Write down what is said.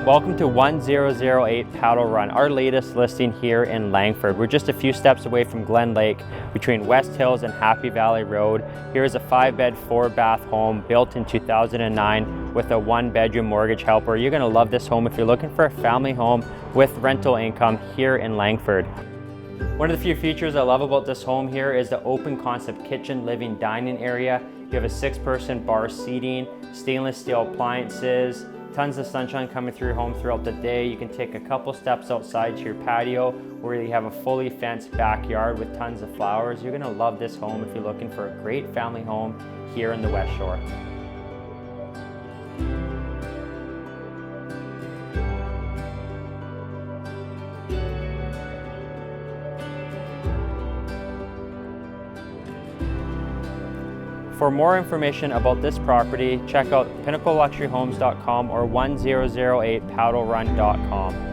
Welcome to 1008 Paddle Run, our latest listing here in Langford. We're just a few steps away from Glen Lake between Westhills and Happy Valley Road. Here is a 5-bed, 4-bath home built in 2009 with a 1-bedroom mortgage helper. You're gonna love this home if you're looking for a family home with rental income here in Langford. One of the few features I love about this home here is the open concept kitchen, living, dining area. You have a 6-person bar seating, stainless steel appliances, tons of sunshine coming through your home throughout the day. You can take a couple steps outside to your patio where you have a fully fenced backyard with tons of flowers. You're gonna love this home if you're looking for a great family home here in the West Shore. For more information about this property, check out pinnacleluxuryhomes.com or 1008paddlerun.com.